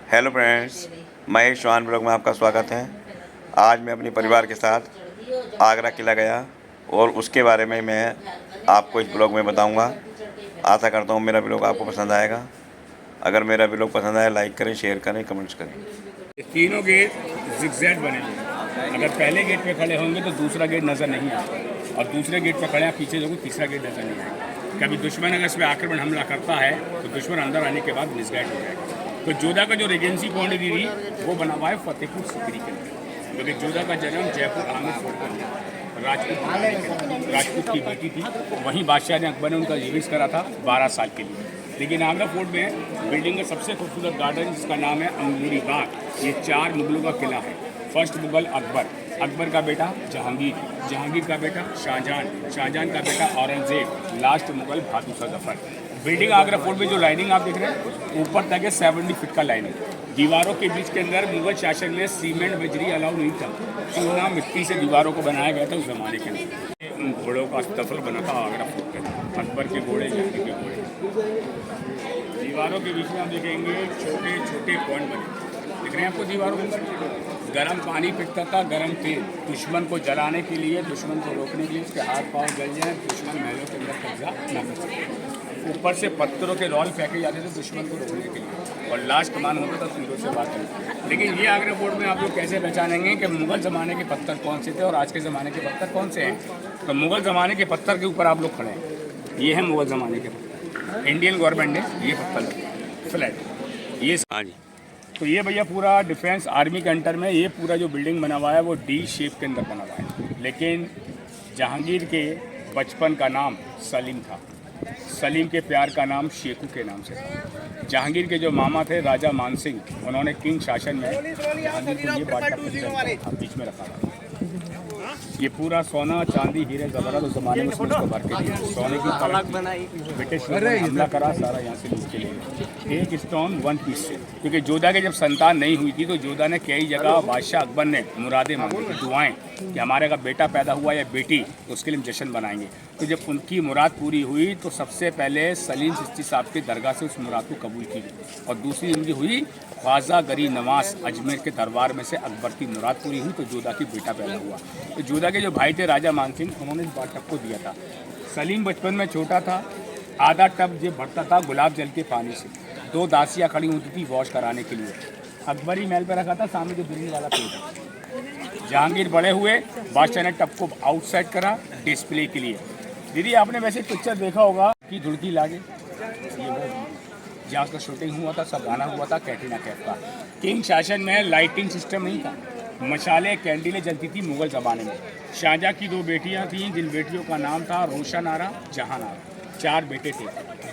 Hello friends, Mahesh Chauhan blog में आपका स्वागत है। आज मैं अपने परिवार के साथ आगरा किला गया और उसके बारे में मैं आपको इस ब्लॉग में बताऊंगा। आशा करता हूं मेरा ब्लॉग आपको पसंद आएगा। अगर मेरा ब्लॉग पसंद आए लाइक करें, शेयर करें, कमेंट्स करें। तीनों गेट जिगजैग बने हुए। अगर पहले गेट पे खड़े होंगे तो दूसरा गेट नज़र नहीं आता, और दूसरे गेट पे खड़े हैं पीछे लोगों तीसरा गेट नज़र नहीं आएगा। कभी दुश्मन अगर इस पर आक्रमण हमला करता है तो दुश्मन अंदर आने के बाद मिसगाइड हो जाएगा। तो जोधा का जो रेजेंसी पॉइंट दी वो बना हुआ है फतेहपुर सिकरी के अंदर, क्योंकि जोधा का जन्म जयपुर आमिर फोर्ट पर हुआ। राजपूत की बेटी थी, वहीं बादशाह ने अकबर ने उनका रिलीज करा था 12 साल के लिए। लेकिन आगरा फोर्ट में बिल्डिंग का सबसे खूबसूरत गार्डन जिसका नाम है अंगूरी बाग, ये 4 मुगलों का किला है। फर्स्ट मुगल अकबर, अकबर का बेटा जहांगीर, जहांगीर का बेटा शाहजहां, शाहजहां का बेटा Aurangzeb, last Mughal Bahadur Shah Zafar. Building Agra fort में जो लाइनिंग आप देख रहे हैं ऊपर तक है 70 फीट का लाइनिंग। दीवारों के बीच के अंदर मुगल शासन में सीमेंट बजरी अलाउ नहीं था, चूना मिट्टी से दीवारों को बनाया गया था उस जमाने के अंदर। घोड़ों का अस्तबल बना था आगरा फोर्ट के अंदर, अकबर के घोड़े, जहांगीर के घोड़े। दीवारों के बीच में आप देखेंगे छोटे छोटे पॉइंट बने दिख रहे हैं आपको दीवारों के। गर्म पानी पिघता था, गर्म तेल, दुश्मन को जलाने के लिए, दुश्मन को रोकने के लिए, उसके हाथ पांव जल जाए, दुश्मन महलों के अंदर कब्जा न कर सके। ऊपर से पत्थरों के रॉल फेंके जाते थे दुश्मन को रोकने के लिए, और लास्ट कमान होता था तीरों से बात करना। लेकिन ये आगरा फोर्ट में आप लोग कैसे पहचानेंगे कि मुगल ज़माने के पत्थर कौन से थे और आज के ज़माने के पत्थर कौन से हैं? तो मुगल ज़माने के पत्थर के ऊपर आप लोग खड़े हैं, ये है मुगल ज़माने के पत्थर। इंडियन गवर्नमेंट ने ये पत्थर फ्लैट, ये हाँ जी। तो ये भैया पूरा डिफेंस आर्मी के अंडर में ये पूरा जो बिल्डिंग बना हुआ है वो डी शेप के अंदर बना हुआ है। लेकिन जहांगीर के बचपन का नाम सलीम था, सलीम के प्यार का नाम शेखू के नाम से था। जहांगीर के जो मामा थे राजा मानसिंह, उन्होंने किंग शासन में जहांगीर को ये बाटा बीच में रखा था। ये पूरा सोना चांदी हीरे जवाहरात उस जमाने में उसको भर के दिया। सोने की ब्रिटिश ने हमला करा, सारा यहाँ से नीचे ले एक स्टोन 1 पीस से। क्योंकि जोधा के जब संतान नहीं हुई थी तो जोधा ने कई जगह बादशाह अकबर ने मुरादें मांगी थी, दुआएं कि हमारे का बेटा पैदा हुआ या बेटी, तो उसके लिए हम जश्न बनाएंगे। तो जब उनकी मुराद पूरी हुई तो सबसे पहले सलीम चिश्ती साहब की दरगाह से उस मुराद को कबूल की गई, और दूसरी उनकी हुई ख्वाजा गरी नवाज अजमेर के दरबार में से अकबर की मुराद पूरी हुई तो जोधा की बेटा पैदा हुआ। तो जोधा के जो भाई थे राजा मानसिंह, उन्होंने इस बार टब को दिया था। सलीम बचपन में छोटा था, आधा टब जो भरता था गुलाब जल के पानी से। 2 दासियाँ खड़ी होती थी वॉश कराने के लिए। अकबरी महल पर रखा था, सामने जो बिजली वाला पेड़ है। जहांगीर बड़े हुए, बादशाह ने टब को आउटसाइड करा डिस्प्ले के लिए। दीदी आपने वैसे पिक्चर देखा होगा कि धुड़की लागे, ये वो जहाँ उसका शूटिंग हुआ था, सब गाना हुआ था कैटरीना कैफ का। किंग शासन में लाइटिंग सिस्टम नहीं था, मशाले कैंडलें जलती थी मुगल ज़माने में। शाहजहाँ की 2 बेटियां थीं जिन बेटियों का नाम था रोशन आरा, जहान आरा। 4 बेटे थे,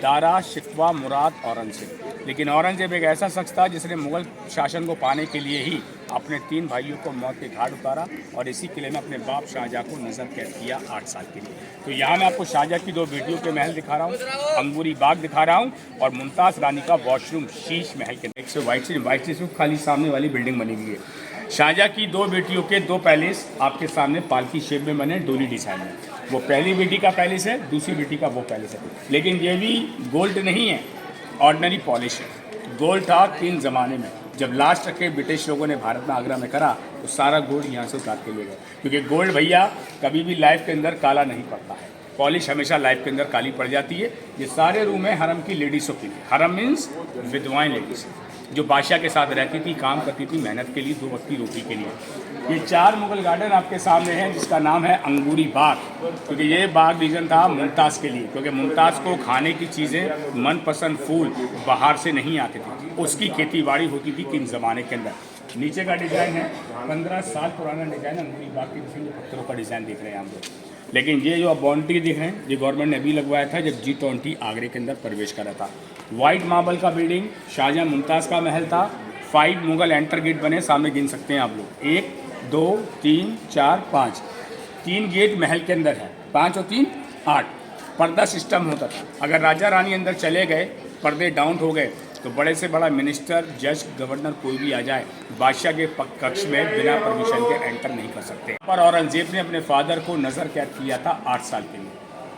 दारा, शिकवा, मुराद, औरंगजेब। लेकिन औरंगजेब एक ऐसा शख्स था जिसने मुगल शासन को पाने के लिए ही अपने 3 भाइयों को मौत के घाट उतारा, और इसी किले में अपने बाप शाहजहाँ को नजर कैद किया 8 साल के लिए। तो यहाँ मैं आपको शाहजहाँ की 2 बेटियों के महल दिखा रहा हूँ, अंगूरी बाग दिखा रहा हूँ, और मुमताज़ रानी का वॉशरूम शीश महल के एक से वाइट से खाली सामने वाली बिल्डिंग बनी हुई है। शाहजहाँ की 2 बेटियों के 2 पैलेस आपके सामने पालकी शेप में बने, डोली डिजाइन में। वो पहली बेटी का पैलेस है, दूसरी बेटी का वो पैलेस है। लेकिन ये भी गोल्ड नहीं है, ऑर्डिनरी पॉलिश है। गोल्ड था किंग ज़माने में, जब लास्ट के ब्रिटिश लोगों ने भारत में आगरा में करा तो सारा गोल्ड यहाँ से उतार के ले गए। क्योंकि गोल्ड भैया कभी भी लाइफ के अंदर काला नहीं पड़ता है, पॉलिश हमेशा लाइफ के अंदर काली पड़ जाती है। ये सारे रूम है हरम की लेडीज़ों के लिए। हरम मीन्स विधवाएँ लेडीज़ जो बादशाह के साथ रहती थी, काम करती थी मेहनत के लिए, 2 वक्त की रोटी के लिए। ये 4 मुगल गार्डन आपके सामने हैं जिसका नाम है अंगूरी बाग, क्योंकि ये बाग रीजन था मुमताज़ के लिए, क्योंकि मुमताज़ को खाने की चीज़ें, मनपसंद फूल बाहर से नहीं आते थे, उसकी खेतीबाड़ी होती थी किन ज़माने के अंदर। नीचे का डिज़ाइन है 15 साल पुराना डिज़ाइन, अंगूरी बाग के पत्थरों का डिज़ाइन देख रहे हैं हम लोग। लेकिन ये जो आप बाउंड्री देख रहे हैं ये गवर्नमेंट ने अभी लगवाया था जब G20 आगरे के अंदर प्रवेश करा था। वाइट मार्बल का बिल्डिंग शाहजहाँ मुमताज़ का महल था। 5 मुगल एंटर गेट बने, सामने गिन सकते हैं आप लोग, 1 2 3 4 5। 3 गेट महल के अंदर है, 5 और 3 8। पर्दा सिस्टम होता था, अगर राजा रानी अंदर चले गए, पर्दे डाउन हो गए तो बड़े से बड़ा मिनिस्टर, जज, गवर्नर कोई भी आ जाए बादशाह के कक्ष में बिना परमिशन के एंटर नहीं कर सकते। पर औरंगजेब ने अपने फादर को नज़र कैद किया था 8 साल के लिए।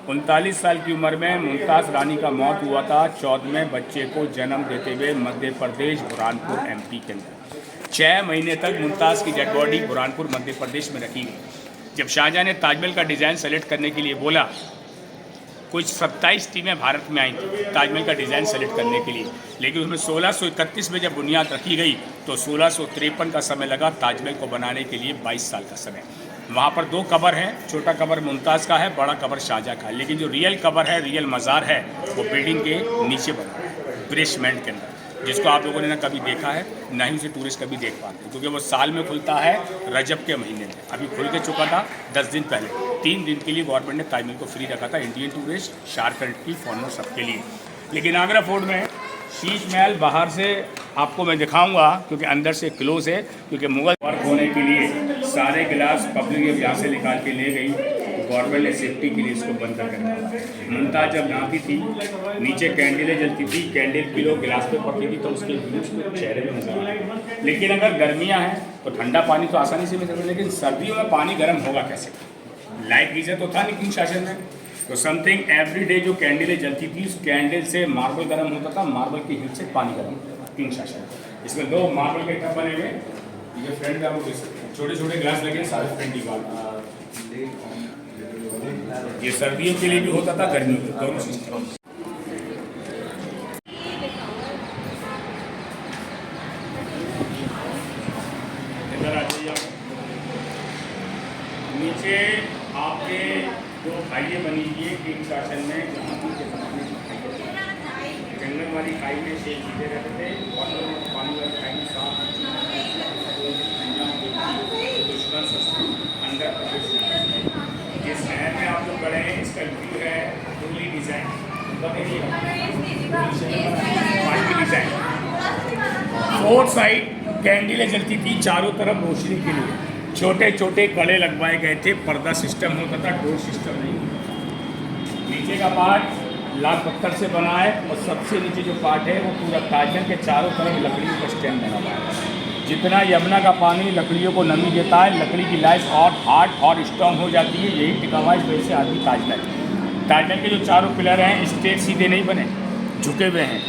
39 साल की उम्र में मुमताज़ रानी का मौत हुआ था 14वें बच्चे को जन्म देते हुए मध्य प्रदेश बुरहानपुर एमपी के अंदर। 6 महीने तक मुमताज़ की डेड बॉडी बुरहानपुर मध्य प्रदेश में रखी गई। जब शाहजहाँ ने ताजमहल का डिज़ाइन सेलेक्ट करने के लिए बोला, कुछ 27 टीमें भारत में आई थी ताजमहल का डिज़ाइन सेलेक्ट करने के लिए, लेकिन उसमें 1631 में जब बुनियाद रखी गई तो 1653 का समय लगा ताजमहल को बनाने के लिए, 22 साल का समय। वहाँ पर 2 कब्र हैं, छोटा कब्र मुमताज़ का है, बड़ा कब्र शाहजहाँ का है, लेकिन जो रियल कब्र है, रियल मज़ार है, वो बिल्डिंग के नीचे बना है बेसमेंट के अंदर, जिसको आप लोगों ने ना कभी देखा है ना ही उसे टूरिस्ट कभी देख पाते, क्योंकि वो साल में खुलता है रजब के महीने में। अभी खुल के चुका था 10 दिन पहले। 3 दिन के लिए गवर्नमेंट ने ताजमहल को फ्री रखा था, Indian tourist, shark country, foreigner सबके लिए। लेकिन आगरा फोर्ट में शीश महल बाहर से आपको मैं दिखाऊंगा, क्योंकि अंदर से क्लोज है, क्योंकि मुगल वर्क होने के लिए सारे गिलास पब्लिक यहाँ से निकाल के ले गई, गवर्नमेंट ने सेफ्टी के लिए इसको बंद कर रखा। मुमताज़ जब नहाती थी नीचे कैंडलें जलती थी, कैंडल की लोग गिलास पे पड़ती थी तो उसके बीच में चेहरे में नजर आए। लेकिन अगर गर्मियाँ हैं तो ठंडा पानी तो आसानी से मिल सकता है, लेकिन सर्दियों में पानी गर्म होगा कैसे? लाइट गीजर तो था नहीं किंग शासन में, तो समथिंग एवरी डे जो कैंडलें जलती थी उस कैंडल से मार्बल गर्म होता था, मार्बल की हीट से पानी गर्म होता था किंग शासन। इसमें 2 मार्बल के टब बने हुए, ये फ्रंट का छोटे छोटे ग्लास लगे सारे फ्रंट दीवार। ये सर्दियों के लिए भी होता था, गर्मियों के दोनों सिस्टम। इधर आ जाइए। नीचे आपके 2 खाइए बनी हुई है किंग शासन में, जंगल वाली खाई में शेर जीते रहते थे और पानी वाली खाई में साफ दुश्मन अंदर। जिस शहर में आप लोग खड़े हैं इसका व्यू है फुल्ली डिज़ाइन, डिज़ाइन 4 साइड कैंडलें जलती थी चारों तरफ रोशनी के लिए, छोटे छोटे कड़े लगवाए गए थे, पर्दा सिस्टम होता था, डोर सिस्टम नहीं। नीचे का पार्ट लाल पत्थर से बना है और सबसे नीचे जो पार्ट है वो पूरा ताजमहल के चारों तरफ लकड़ी का स्टैंड बना हुआ है। जितना यमुना का पानी लकड़ियों को नमी देता है, लकड़ी की लाइफ और हार्ड और स्ट्रॉन्ग हो जाती है, यही टिका हुआ है। इस वजह से आदमी ताजमहल के जो चारों पिलर हैं स्ट्रेट सीधे नहीं बने, झुके हुए हैं।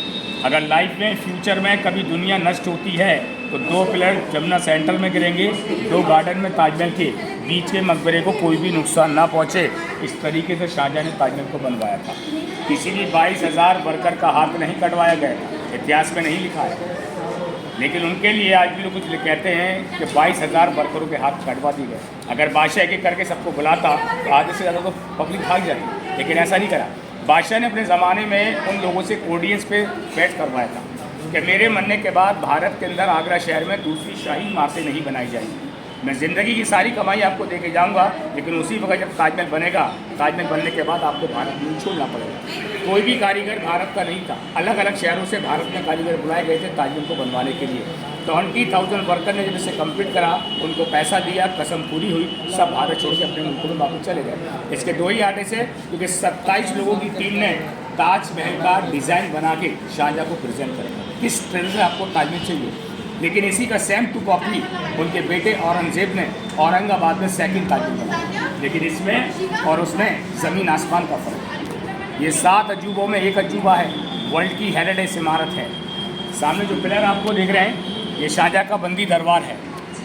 अगर लाइफ में फ्यूचर में कभी दुनिया नष्ट होती है तो 2 पिलर जमुना सेंटर में गिरेंगे, 2 गार्डन में ताजमहल के बीच के मकबरे को कोई भी नुकसान ना पहुँचे, इस तरीके से शाहजहाँ ने ताजमहल को बनवाया था। किसी भी 22,000 वर्कर का हाथ नहीं कटवाया गया, इतिहास में नहीं लिखा है, लेकिन उनके लिए आज भी लोग कुछ कहते हैं कि 22,000 वर्करों के हाथ कटवा दिए गए। अगर बादशाह एक एक करके सबको बुलाता तो आधे से ज़्यादा तो पब्लिक भाग जाती, लेकिन ऐसा नहीं करा। बादशाह ने अपने ज़माने में उन लोगों से ऑडियंस पे बैठ करवाया था कि मेरे मरने के बाद भारत के अंदर आगरा शहर में दूसरी शाही इमारतें नहीं बनाई जाएंगी। मैं ज़िंदगी की सारी कमाई आपको दे के जाऊँगा, लेकिन उसी वक्त जब ताजमहल बनेगा, ताजमहल बनने के बाद आपको भारत नहीं छोड़ना पड़ेगा। कोई भी कारीगर भारत का नहीं था, अलग अलग शहरों से भारत में कारीगर बुलाए गए थे ताजमहल को बनवाने के लिए। 20,000 वर्कर ने जब इसे कंप्लीट करा, उनको पैसा दिया, कसम पूरी हुई, सब भारत छोड़ के अपने मुल्कों में वापस चले गए। इसके 2 ही आदेश है, क्योंकि 27 लोगों की टीम ने ताजमहल का डिज़ाइन बना के शाहजहाँ को प्रेजेंट करें किस तरह से आपको ताजमहल चाहिए। लेकिन इसी का सेम टू कॉपी उनके बेटे औरंगजेब ने औरंगाबाद में सेकंड ताजमहल बनाया, लेकिन इसमें और उसमें ज़मीन आसमान का फ़र्क है। ये 7 अजूबों में एक अजूबा है, वर्ल्ड की हेरिटेज इमारत है। सामने जो पिलर आपको देख रहे हैं ये शाहजहाँ का बंदी दरबार है,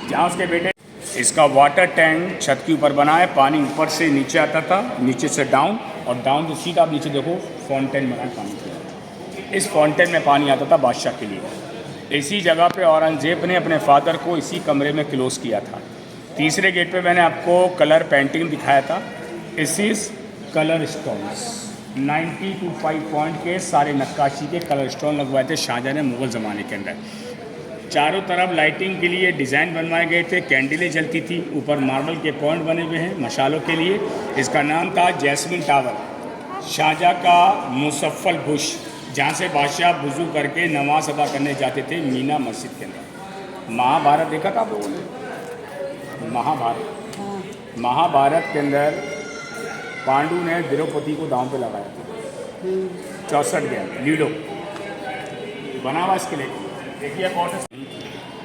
जहाँ उसके बेटे। इसका वाटर टैंक छत के ऊपर बना है, पानी ऊपर से नीचे आता था, नीचे से डाउन, और डाउन तो सीधा आप नीचे देखो फाउंटेन बना है पानी का। इस फाउंटेन में पानी आता था बादशाह के लिए। इसी जगह पे औरंगजेब ने अपने फादर को इसी कमरे में क्लोज़ किया था। तीसरे गेट पे मैंने आपको कलर पेंटिंग दिखाया था, इसी कलर स्टोन्स 90 to 5 पॉइंट के सारे नक्काशी के कलर स्टोन लगवाए थे शाहजहाँ ने मुग़ल ज़माने के अंदर। चारों तरफ लाइटिंग के लिए डिज़ाइन बनवाए गए थे, कैंडलें जलती थी, ऊपर मार्बल के पॉइंट बने हुए हैं मशालों के लिए। इसका नाम था जैस्मिन टावर। शाहजहाँ का मुसफ़ल बुश, जहाँ से बादशाह वुज़ू करके नमाज अदा करने जाते थे मीना मस्जिद के अंदर। महाभारत देखा था आप लोगों ने? महाभारत के अंदर पांडु ने द्रौपदी को दांव पे लगाया था 64 गेम लीडो बना हुआ इसके लिए। देखिए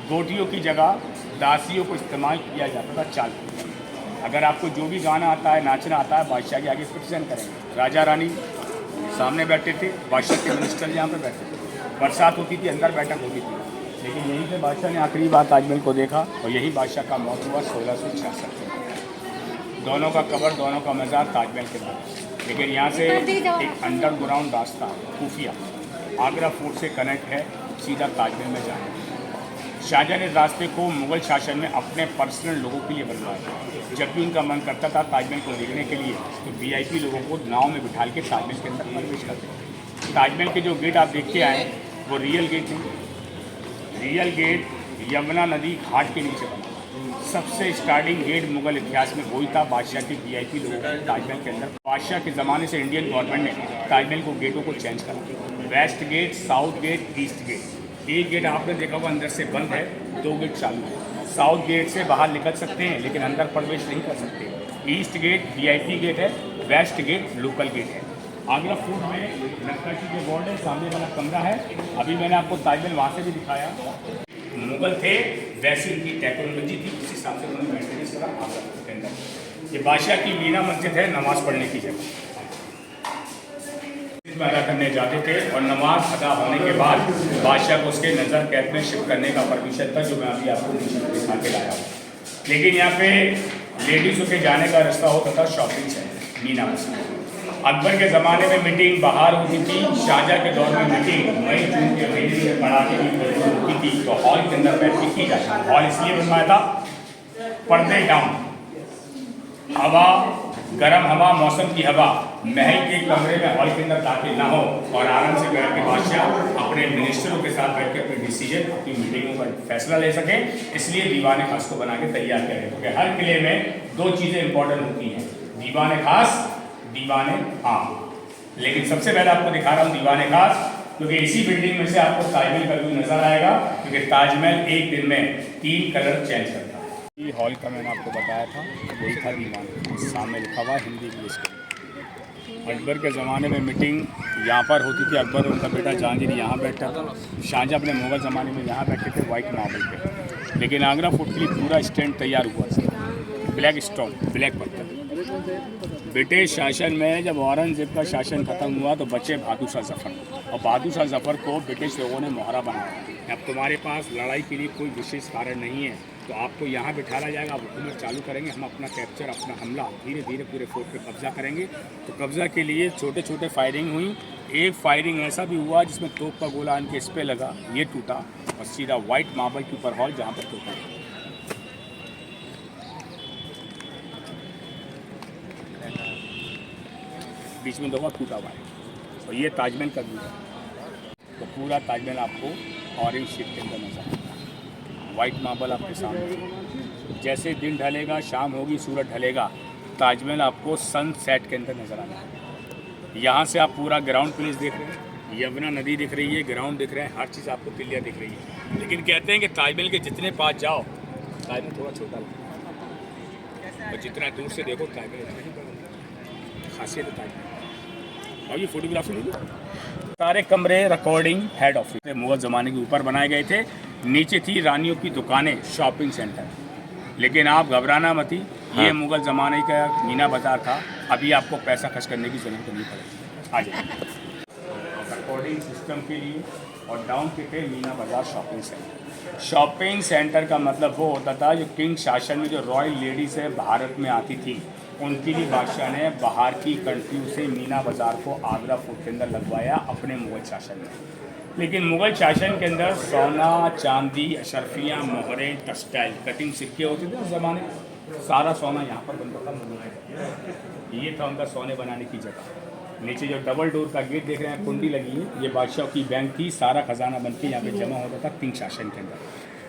गोटियों की जगह दासियों को इस्तेमाल किया जाता था चाल। अगर आपको जो भी गाना आता है, नाचना आता है, बादशाह के आगे प्रेजेंट करेंगे। राजा रानी सामने बैठे थे, बादशाह के मिनिस्टर यहाँ पे बैठे थे, बरसात होती थी, अंदर बैठक होती थी, लेकिन यहीं पे बादशाह ने आखिरी बार ताजमहल को देखा और यही बादशाह का मौत हुआ 1666 में। दोनों का कब्र, दोनों का मज़ार ताजमहल के अंदर। लेकिन यहाँ से एक अंडरग्राउंड रास्ता खुफिया आगरा फोर्ट से कनेक्ट है, सीधा ताजमहल में जाना। शाहजहां ने रास्ते को मुग़ल शासन में अपने पर्सनल लोगों के लिए बनवाया। जब भी उनका मन करता था ताजमहल को देखने के लिए तो वीआईपी लोगों को नाव में बिठा के ताजमहल के अंदर प्रवेश करते। ताजमहल के जो गेट आप देखते आए वो रियल गेट नहीं, रियल गेट यमुना नदी घाट के नीचे बना। सबसे स्टार्टिंग गेट मुग़ल इतिहास में वही था, बादशाह के वीआईपी लोगों को ताजमहल के अंदर। बादशाह के ज़माने से इंडियन गवर्नमेंट ने ताजमहल को गेटों को चेंज करा, west gate, south gate, east gate. एक गेट आपने देखा हुआ अंदर से बंद है, 2 गेट चालू है। साउथ गेट से बाहर निकल सकते हैं लेकिन अंदर प्रवेश नहीं कर सकते। ईस्ट गेट वीआईपी गेट है, वेस्ट गेट लोकल गेट है। आगरा फोर्ट में नक्काशी के बोर्ड है, सामने वाला कमरा है। अभी मैंने आपको ताजमहल वहाँ से भी दिखाया। मुगल थे वैसी उनकी टेक्नोलॉजी थी, उस हिसाब से उन्होंने मेंटेनेंस करा आगरा फोर्ट के अंदर। ये बादशाह की मीना मस्जिद है, नमाज़ पढ़ने की जगह अदा करने जाते थे और नमाज अदा होने के बाद बादशाह को उसके नज़र कैद में शिफ्ट करने का परमिशन था, जो मैं अभी आपको नीचे दिखा के लाया हूँ। लेकिन यहाँ पे लेडीज़ों के जाने का रास्ता होता था शॉपिंग सेंटर मीना मस्जिद। अकबर के ज़माने में मीटिंग बाहर होती थी, शाहजहां के दौर में मीटिंग मई जून के महीने में पढ़ाने की होती थी तो हॉल के अंदर बैठ के की जाती थी। हॉल इसलिए बनवाया था, पर्दे डाउन, हवा गर्म हवा, मौसम की हवा महल के कमरे में हॉल के अंदर दाखिल ना हो और आराम से बैठ के बादशाह अपने मिनिस्टरों के साथ बैठ के अपने डिसीजन, अपनी मीटिंगों का फैसला ले सके। इसलिए दीवान खास को बना के तैयार करें, क्योंकि हर किले में 2 चीज़ें इंपॉर्टेंट होती हैं, दीवान खास, दीवान आम। लेकिन सबसे पहले आपको दिखा रहा हूँ दीवान खास, क्योंकि इसी बिल्डिंग में से आपको ताजमहल का व्यू नजर आएगा, क्योंकि ताजमहल एक दिन में 3 कलर चेंज करता है। ये हॉल का मैंने आपको बताया था, वही था दीवान, सामने लिखा हुआ हिंदी इंग्लिश में। अकबर के ज़माने में मीटिंग यहाँ पर होती थी, अकबर और उनका बेटा जहांगीर यहाँ बैठा था, शाहजहां अपने मुग़ल ज़माने में यहाँ बैठे थे वाइट मार्बल पे। लेकिन आगरा फोर्ट के लिए पूरा स्टैंड तैयार हुआ था, ब्लैक स्टोन, ब्लैक पत्थर। ब्रिटिश शासन में जब औरंगजेब का शासन खत्म हुआ तो बचे बहादुर शाह जफ़र, और बहादुर शाह जफ़र को ब्रिटिश लोगों ने मोहरा बनाया। अब तुम्हारे पास लड़ाई के लिए कोई विशेष कारण नहीं है तो आपको यहाँ बिठाया जाएगा, आप हुकूमत चालू करेंगे, हम अपना कैप्चर, अपना हमला धीरे धीरे पूरे फोर्ट पे कब्जा करेंगे। तो कब्जा के लिए छोटे छोटे फायरिंग हुई। एक फायरिंग ऐसा भी हुआ जिसमें तोप का गोला इनके इस पे लगा, ये टूटा और सीधा वाइट मार्बल के ऊपर हॉल जहाँ पर टूटा। बीच में दफा टूटा हुआ है और ये ताजमहल का व्यू है। तो पूरा ताजमहल आपको ऑरेंज शीट के अंदर नजर आएगा, वाइट मार्बल आपके सामने। जैसे दिन ढलेगा, शाम होगी, सूरज ढलेगा, ताजमहल आपको सनसेट के अंदर नजर आना है। यहाँ से आप पूरा ग्राउंड प्लेस देख रहे हैं, यमुना नदी दिख रही है, ग्राउंड दिख रहा है, हर चीज़ आपको क्लियर दिख रही है। लेकिन कहते हैं कि ताजमहल के जितने पास जाओ ताजमहल थोड़ा छोटा लगता है और जितना दूर से देखो ताजमहल उतना ही बड़ा। खासियत है ताजमहल। और ये फोटोग्राफी नहीं, सारे कमरे रिकॉर्डिंग हेड ऑफिस मुग़ल ज़माने के ऊपर बनाए गए थे। नीचे थी रानियों की दुकानें, शॉपिंग सेंटर। लेकिन आप घबराना मत ही, ये मुग़ल ज़माने का मीना बाज़ार था, अभी आपको पैसा खर्च करने की ज़रूरत नहीं पड़ेगी। आ जाइए रिकॉर्डिंग सिस्टम के लिए। और डाउन पे थे मीना बाज़ार शॉपिंग सेंटर। शॉपिंग सेंटर का मतलब वो होता था जो किंग शासन में जो रॉयल लेडीज़ है भारत में आती थी, उनके लिए बादशाह ने बाहर की कंट्रियों से मीना बाज़ार को आगरा फोर्ट के अंदर लगवाया अपने मुग़ल शासन में। लेकिन मुग़ल शासन के अंदर सोना, चांदी, अशरफियाँ, मोहरें, टेक्सटाइल, कटिंग सिक्के होते थे उस ज़माने में, सारा सोना यहाँ पर बनता था। ये था उनका सोने बनाने की जगह। नीचे जो डबल डोर का गेट देख रहे हैं, कुंडी लगी है, ये बादशाह की बैंक थी, सारा खजाना बन के यहाँ पे जमा होता था किंग शासन के अंदर।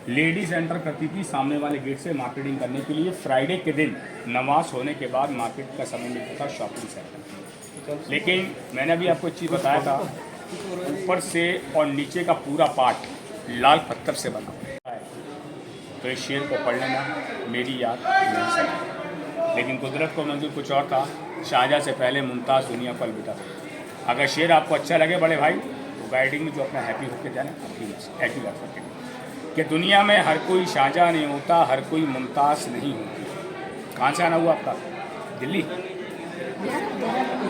लेडीज़ एंटर करती थी सामने वाले गेट से मार्केटिंग करने के लिए। फ्राइडे के दिन नमाज होने के बाद मार्केट का समय मिलता था शॉपिंग सेंटर। लेकिन मैंने अभी आपको एक चीज़ बताया था, ऊपर से और नीचे का पूरा पार्ट लाल पत्थर से बना हुआ है। तो इस शेर को पढ़ लेना, मेरी याद नहीं सकती। लेकिन कुदरत को मंजूर कुछ और था, शाहजहां से पहले मुमताज़ दुनिया पर बिता था। अगर शेर आपको अच्छा लगे बड़े भाई तो गाइडिंग में जो अपना हैप्पी होकर जाना, हैप्पी लग सके कि दुनिया में हर कोई शाहजहां नहीं होता, हर कोई मुमताज़ नहीं होती। कहाँ से आना हुआ आपका? दिल्ली,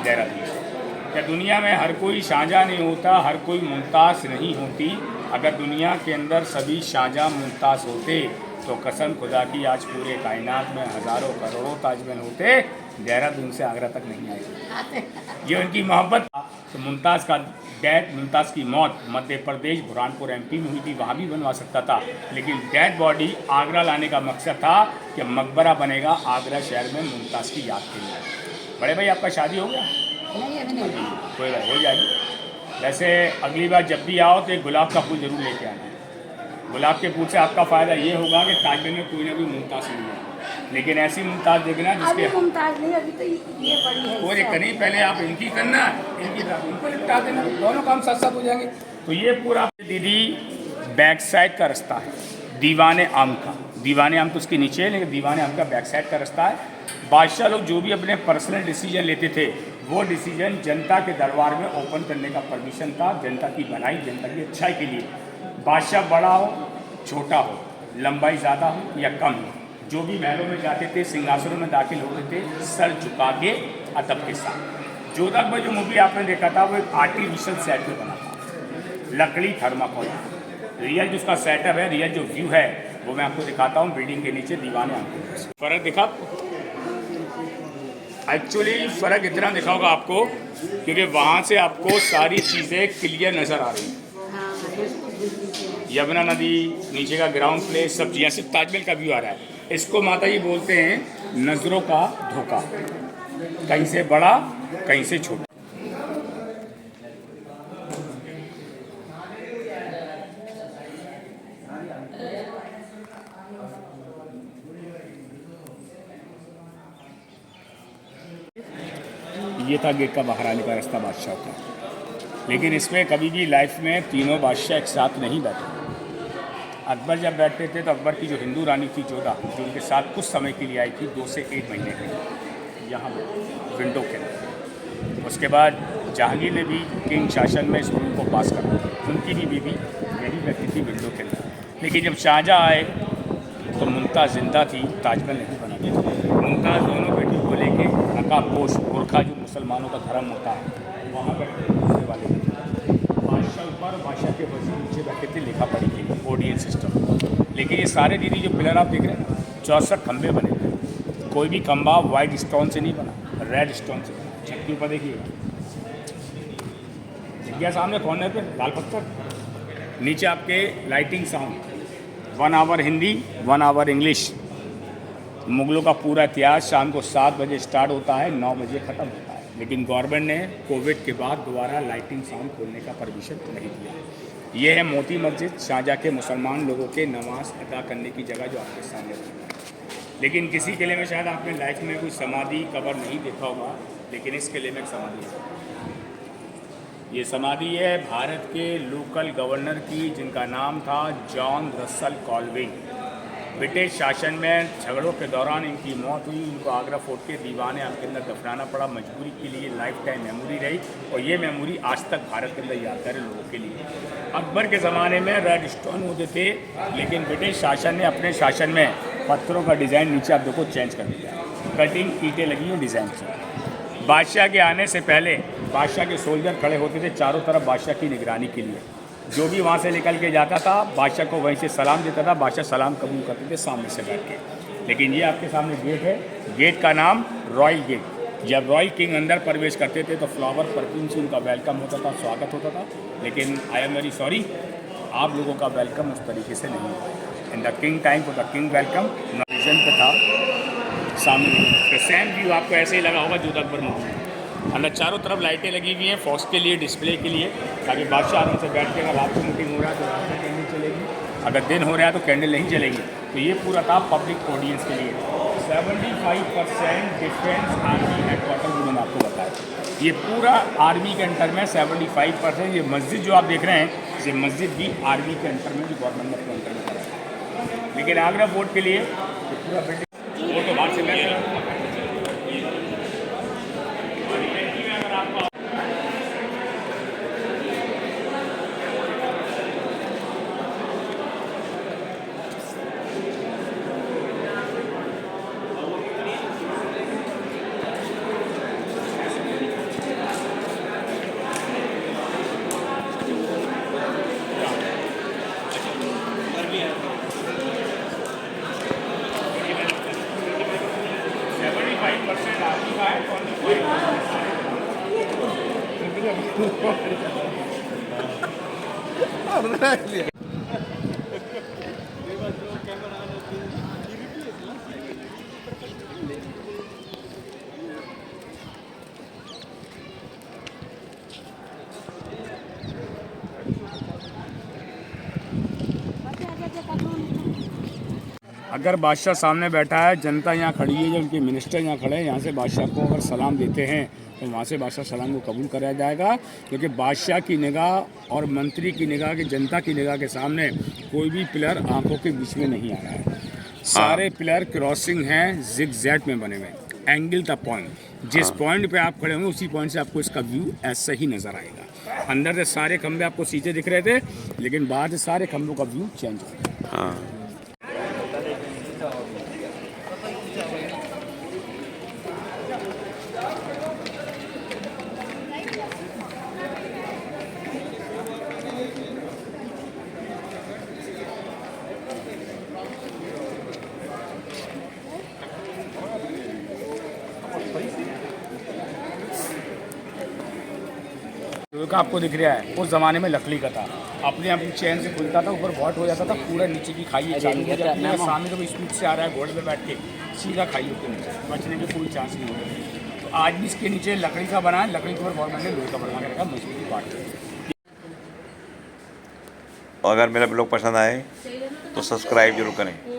देहरादून से। क्या दुनिया में हर कोई शाहजहाँ नहीं होता, हर कोई मुमताज़ नहीं होती? अगर दुनिया के अंदर सभी शाहजहाँ मुमताज़ होते तो कसम खुदा की आज पूरे कायनात में हज़ारों करोड़ों ताजमहल होते, देहरादून से आगरा तक नहीं आए। ये उनकी मोहब्बत। तो मुमताज़ का डैड, मुमताज़ की मौत मध्य प्रदेश बुरहानपुर MP में हुई थी, वहाँ भी बनवा सकता था, लेकिन डेड बॉडी आगरा लाने का मकसद था कि मकबरा बनेगा आगरा शहर में मुमताज़ की याद के लिए। बड़े भाई आपका शादी हो गया? नहीं अभी नहीं। कोई बात हो जाएगी। वैसे अगली बार जब भी आओ तो एक गुलाब का फूल जरूर लेके आना। गुलाब के फूल से आपका फ़ायदा ये होगा कि ताजमहल में कोई ना कोई मुमताज़ नहीं है, लेकिन ऐसी मुमताज़ देखना अभी जिसके मुमताज नहीं, अभी तो ये बड़ी है। और एक नहीं, पहले आप इनकी करना, इनकी उनको निपटा देना, दोनों काम साथ साथ हो जाएंगे। तो ये पूरा दीदी बैक साइड का रास्ता है दीवाने आम का। दीवाने आम तो उसके नीचे है, लेकिन दीवाने आम का बैक साइड का रास्ता है। बादशाह लोग जो भी अपने पर्सनल डिसीजन लेते थे, वो डिसीजन जनता के दरबार में ओपन करने का परमिशन था, जनता की भलाई, जनता की अच्छाई के लिए। बादशाह बड़ा हो छोटा हो, लंबाई ज़्यादा हो या कम हो, जो भी महलों में जाते थे, सिंहासनों में दाखिल होते थे, सर झुका के अदब के साथ। जोधक में जो मूवी आपने देखा था वो एक आर्टिफिशियल सेट में बना था, लकड़ी थर्माकोल। रियल जो उसका सेटअप है, रियल जो व्यू है वो मैं आपको दिखाता हूँ। बिल्डिंग के नीचे दीवाने आते फ़र्क दिखा आपको? एक्चुअली फ़र्क इतना दिखा होगा आपको क्योंकि वहाँ से आपको सारी चीज़ें क्लियर नज़र आ रही हैं। यमुना नदी, नीचे का ग्राउंड प्लेस, सब चीज़ें, सिर्फ ताजमहल का व्यू आ रहा है। इसको माता जी बोलते हैं नज़रों का धोखा, कहीं से बड़ा कहीं से छोटा। ये था गेट का बाहर आने का रास्ता बादशाह का, लेकिन इसमें कभी भी लाइफ में तीनों बादशाह एक साथ नहीं बैठे। अकबर जब बैठते थे तो अकबर की जो हिंदू रानी थी जोधा, जो उनके साथ कुछ समय के लिए आई थी, 2 से 1 महीने के लिए, यहाँ विंडो के अंदर। उसके बाद जहांगीर ने भी किंग शासन में इस रूल को पास करा, उनकी भी बीवी यही बैठी थी विंडो के अंदर। लेकिन जब शाहजहाँ आए तो मुमताज़ जिंदा थी, ताजमहल नहीं बना था। मुमताज़ दोनों बेटियों को लेके नकाबपोश गोरखा जो मुसलमानों का धर्म होता है वहाँ बैठे दूसरे वाले बादशाह ऊपर और बादशाह के वज़ीर नीचे बैठे थे लिखा पढ़ी के लिए, ऑडियंस सिस्टम। लेकिन ये सारे दीदी जो पिलर आप देख रहे हैं 64 खंभे बने थे, कोई भी खंभा वाइट स्टोन से नहीं बना, रेड स्टोन से बना। छत के ऊपर देखिए जगह सामने कॉर्नर पे लाल पत्थर, नीचे आपके lighting sound, 1 hour Hindi 1 hour English. मुगलों का पूरा इतिहास शाम को 7 बजे स्टार्ट होता है, 9 बजे ख़त्म होता है, लेकिन गवर्नमेंट ने कोविड के बाद दोबारा लाइटिंग साउंड खोलने का परमिशन नहीं दिया। ये है मोती मस्जिद, शाहजहाँ के मुसलमान लोगों के नमाज अदा करने की जगह जो आपके सामने है। लेकिन किसी किले में शायद आपने लाइफ में कोई समाधि कबर नहीं देखा होगा, लेकिन इस किले में एक समाधि है। ये समाधि है भारत के लोकल गवर्नर की, जिनका नाम था जॉन रसल कॉलवे। ब्रिटिश शासन में झगड़ों के दौरान इनकी मौत हुई, इनको आगरा फोर्ट के दीवाने आम के अंदर दफनाना पड़ा, मजबूरी के लिए लाइफ टाइम मेमोरी रही, और ये मेमोरी आज तक भारत के अंदर यादगार है लोगों के लिए। अकबर के ज़माने में रेड स्टोन होते थे, लेकिन ब्रिटिश शासन ने अपने शासन में पत्थरों का डिज़ाइन नीचे आप देखो चेंज कर दिया, कटिंग ईंटें लगी हुई डिज़ाइन से। बादशाह के आने से पहले बादशाह के सोल्जर खड़े होते थे चारों तरफ बादशाह की निगरानी के लिए। जो भी वहाँ से निकल के जाता था बादशाह को वहीं से सलाम देता था, बादशाह सलाम कबूल करते थे सामने से बैठ के। लेकिन ये आपके सामने गेट है, गेट का नाम रॉयल गेट। जब रॉयल किंग अंदर प्रवेश करते थे तो फ्लावर परफ्यूम से उनका वेलकम होता था, स्वागत होता था, लेकिन आई एम वेरी सॉरी, आप लोगों का वेलकम उस तरीके से नहीं हुआ। In the king time for the king welcome vision पे था सामने। सेम व्यू आपको ऐसे ही लगा होगा जो अकबर मूवी। अंदर चारों तरफ लाइटें लगी हुई हैं फॉक्स के लिए, डिस्प्ले के लिए, ताकि बादशाह आराम से बैठ के अगर रात को मीटिंग हो रहा है तो रात में कैंडल चलेगी, अगर दिन हो रहा है तो कैंडल नहीं चलेगी। तो ये पूरा था पब्लिक ऑडियंस के लिए। 75% डिफेंस आर्मी हेडक्वार्टर भी मैंने आपको बताया। ये पूरा आर्मी के अंडर में 75%। ये मस्जिद जो आप देख रहे हैं, ये मस्जिद भी आर्मी के अंडर में, जो गवर्नमेंट ने अपने अंडर में कराया। लेकिन आगरा फोर्ट के लिए पूरा बिल्डिंग वो तो बाहर से मैं अगर बादशाह सामने बैठा है, जनता यहाँ खड़ी है, जो उनके मिनिस्टर यहाँ खड़े हैं, यहाँ से बादशाह को अगर सलाम देते हैं तो वहाँ से बादशाह सलाम को कबूल कराया जाएगा, क्योंकि बादशाह की निगाह और मंत्री की निगाह की जनता की निगाह के सामने कोई भी पिलर आंखों के बीच में नहीं आ रहा है। सारे पिलर क्रॉसिंग हैं, जिगजैग में बने हुए, एंगल द पॉइंट। जिस पॉइंट पे आप खड़े होंगे उसी पॉइंट से आपको इसका व्यू ऐसा ही नज़र आएगा। अंदर से सारे खंभे आपको सीधे दिख रहे थे, लेकिन बाहर से सारे खंभों का व्यू चेंज हो गया। हाँ। का आपको दिख रहा है, उस ज़माने में लकड़ी का था, अपने आप चैन से खुलता था, ऊपर वॉट हो जाता था, पूरा नीचे की खाई चालू हो जाती है। सामने जब स्पीड से आ रहा है घोड़े पे बैठ के, सीधा खाई होती है, बचने की कोई चांस नहीं होता। तो आज भी इसके नीचे लकड़ी का बना है, लकड़ी के ऊपर गवर्नमेंट ने लोहे का बना के रखा, मजबूती पार्ट। और अगर मेरा ब्लॉग पसंद आए तो सब्सक्राइब जरूर करें।